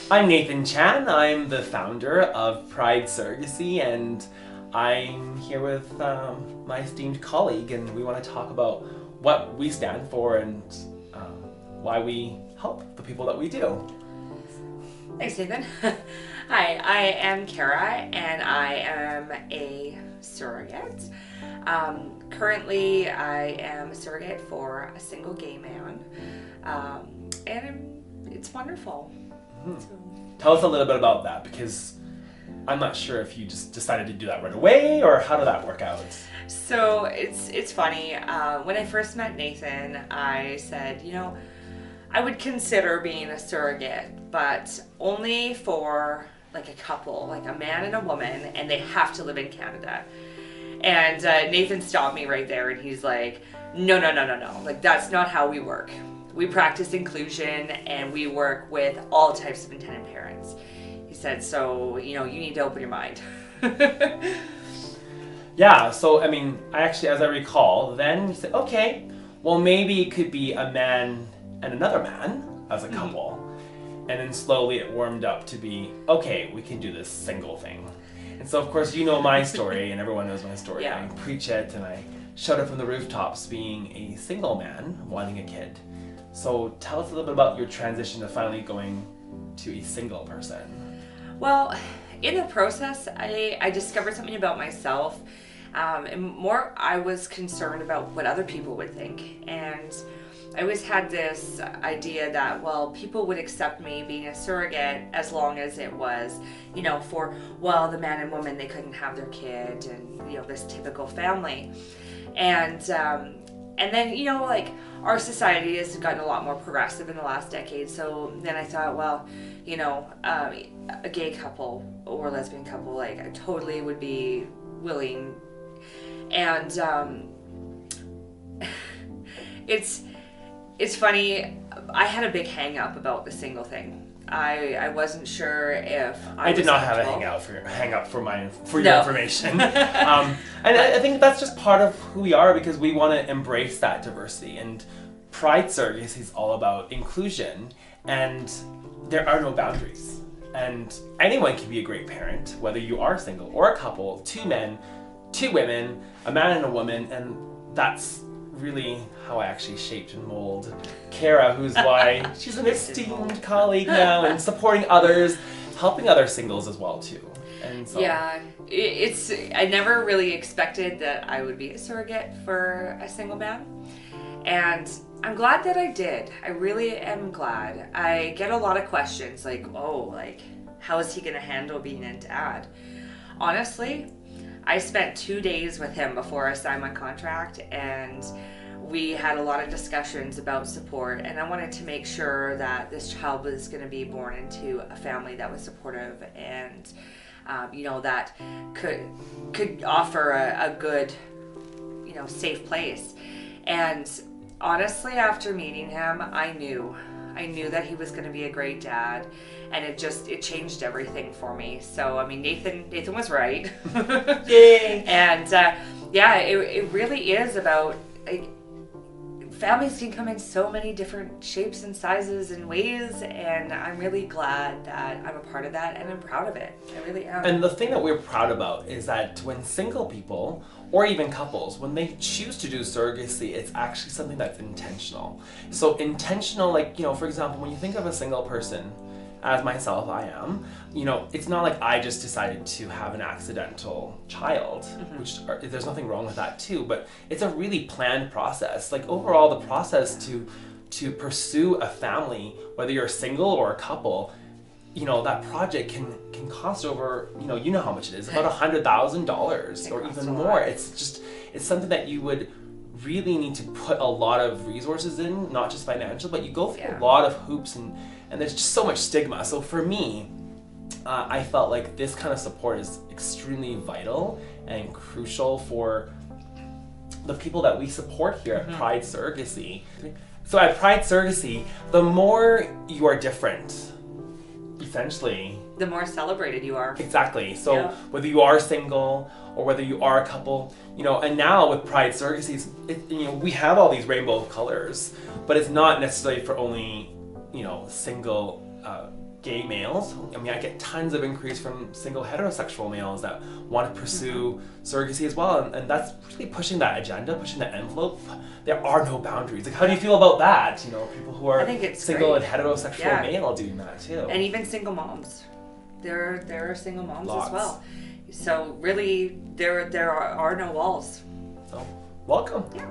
I'm Nathan Chan. I'm the founder of Pride Surrogacy, and I'm here with my esteemed colleague, and we want to talk about what we stand for and why we help the people that we do. Thanks, Nathan. Hi, I am Kara, and I am a surrogate. Currently, I am a surrogate for a single gay man, and it's wonderful. So. Tell us a little bit about that, because I'm not sure if you just decided to do that right away, or how did that work out? So it's funny. When I first met Nathan, I said, I would consider being a surrogate, but only for like a couple, like a man and a woman, and they have to live in Canada. And Nathan stopped me right there, and he's like, no. Like, that's not how we work. We practice inclusion, and we work with all types of intended parents. He said, so, you need to open your mind. Yeah, so, I mean, as I recall, then you said, okay, well, maybe it could be a man and another man as a couple. And then slowly it warmed up to be, okay, we can do this single thing. And so, of course, you know my story, and everyone knows my story. Yeah. I preach it, and I shout it from the rooftops being a single man wanting a kid. So tell us a little bit about your transition to finally going to a single person. Well, in the process, I discovered something about myself. And more, I was concerned about what other people would think. And I always had this idea that, well, people would accept me being a surrogate as long as it was, for, well, the man and woman, they couldn't have their kid, and, this typical family. And then, like, our society has gotten a lot more progressive in the last decade. So then I thought, well, a gay couple or lesbian couple, like, I totally would be willing. And it's funny, I had a bI hang up about the single thing. I wasn't sure if I did not have a hang up for your information. And I think that's just part of who we are, because we want to embrace that diversity. And Pride Surrogacy is all about inclusion, and there are no boundaries. And anyone can be a great parent, whether you are single or a couple, 2 men, 2 women, a man and a woman, and that's really how I actually shaped and molded Kara, who's why she's an esteemed colleague now, and supporting others, helping other singles as well too. And so, yeah, I never really expected that I would be a surrogate for a single man, and I'm glad that I did. I really am glad. I get a lot of questions like, how is he gonna handle being a dad? Honestly, I spent 2 days with him before I signed my contract, and we had a lot of discussions about support, and I wanted to make sure that this child was going to be born into a family that was supportive and that could offer a good safe place. And honestly, after meeting him, I knew that he was going to be a great dad, and it changed everything for me. So, I mean, Nathan was right. yay! And it really is about, like, families can come in so many different shapes and sizes and ways, and I'm really glad that I'm a part of that, and I'm proud of it. I really am. And the thing that we're proud about is that when single people, or even couples, when they choose to do surrogacy, it's actually something that's intentional. So intentional, like, for example, when you think of a single person, as myself, I am, it's not like I just decided to have an accidental child, which there's nothing wrong with that too, but it's a really planned process. Like, overall, the process to pursue a family, whether you're single or a couple, that project can cost over, you know how much it is, about $100,000 or even more. It's something that you would really need to put a lot of resources in, not just financial, but you go through a lot of hoops, and there's just so much stigma. So for me, I felt like this kind of support is extremely vital and crucial for the people that we support here at Pride Surrogacy. So at Pride Surrogacy, the more you are different, essentially, the more celebrated you are. Exactly. So whether you are single or whether you are a couple, and now with Pride Surrogacy, we have all these rainbow colors, but it's not necessarily for only, single gay males. I mean, I get tons of inquiries from single heterosexual males that want to pursue surrogacy as well, and that's really pushing that agenda, pushing that envelope. There are no boundaries. Like, how do you feel about that? You know, people who are I think it's single great. and heterosexual Yeah. male doing that too. And even single moms. There are single moms Lots. as well. So really, there are no walls. So, welcome. Yeah.